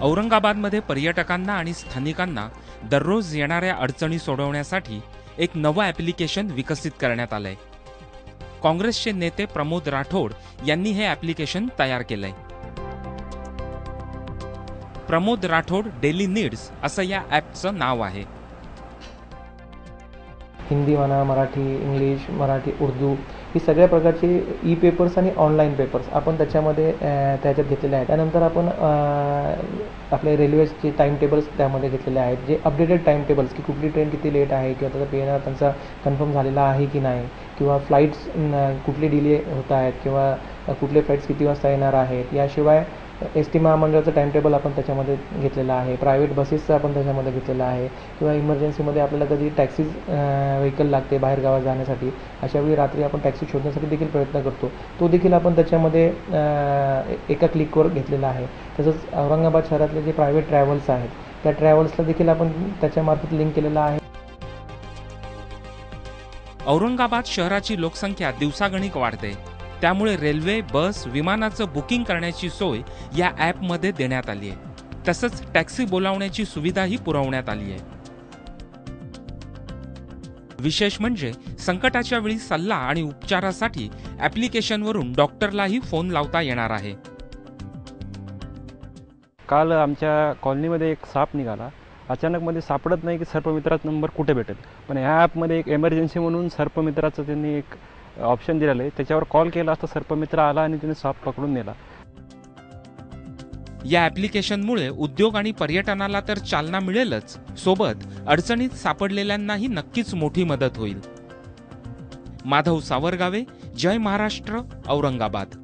औरंगाबादमध्ये पर्यटकांना आणि स्थानिकांना दररोज येणाऱ्या अडचणी सोडवण्यासाठी एक नवं ॲप्लिकेशन विकसित करण्यात आलंय। काँग्रेसचे नेते प्रमोद राठोड यांनी हे ॲप्लिकेशन तयार केलंय। प्रमोद राठोड डेली नीड्स असं या ॲपचं नाव आहे। हिंदी म्हणा, मराठी, इंग्लिश, मराठी, उर्दू ही सगळ्या प्रकारचे ई पेपर्स आणि ऑनलाईन पेपर्स आपण त्याच्यात घेतलेले आहेत। त्यानंतर आपण आपले रेल्वेचे टाईम टेबल्स त्यामध्ये घेतलेले आहेत, जे अपडेटेड टाईम टेबल्स की कुठली ट्रेन किती लेट आहे किंवा त्याचा PNR त्यांचा कन्फर्म झालेला आहे की नाही, किंवा फ्लाईट्स कुठले डिले होत आहेत किंवा कुठले फ्लाईट्स किती वाजता येणार आहेत। याशिवाय ST महामंडळाचं टाईम टेबल आपण त्याच्यामध्ये घेतलेलं आहे, प्रायव्हेट बसेसचं आपण त्याच्यामध्ये घेतलेलं आहे, किंवा इमर्जन्सीमध्ये आपल्याला कधी टॅक्सीज व्हेकल लागते बाहेर गावात जाण्यासाठी, अशावेळी रात्री आपण टॅक्सी शोधण्यासाठी देखील प्रयत्न करतो, तो देखील आपण त्याच्यामध्ये एका क्लिकवर घेतलेला आहे। तसंच औरंगाबाद शहरातले जे प्रायव्हेट ट्रॅव्हल्स आहेत त्या ट्रॅव्हल्सला देखील आपण त्याच्यामार्फत लिंक केलेला आहे। औरंगाबाद शहराची लोकसंख्या दिवसागणिक वाढते, त्यामुळे रेल्वे, बस, विमानाचं बुकिंग करण्याची सोय या ॲपमध्ये देण्यात आली आहे। तसंच टॅक्सी बोलावण्याची सुविधाही पुरवण्यात आली आहे। विशेष म्हणजे संकटाच्या वेळी सल्ला आणि उपचारासाठी ॲप्लिकेशनवरून डॉक्टरलाही फोन लावता येणार आहे। काल आमच्या कॉलनीमध्ये एक साप निघाला। अचानकमध्ये सापडत नाही की सर्पमित्राचा नंबर कुठे भेटेल, पण ह्या ॲपमध्ये एक एमर्जन्सी म्हणून सर्पमित्राचं त्यांनी एक ऑप्शन दिलेलं आहे, त्याच्यावर कॉल केला असता सर्पमित्र आला आणि त्याने साप पकडून नेला। या ॲप्लिकेशनमुळे उद्योग आणि पर्यटनाला तर चालना मिळेलच, सोबत अडचणीत सापडलेल्यांनाही नक्कीच मोठी मदत होईल। माधव सावरगावे, जय महाराष्ट्र, औरंगाबाद।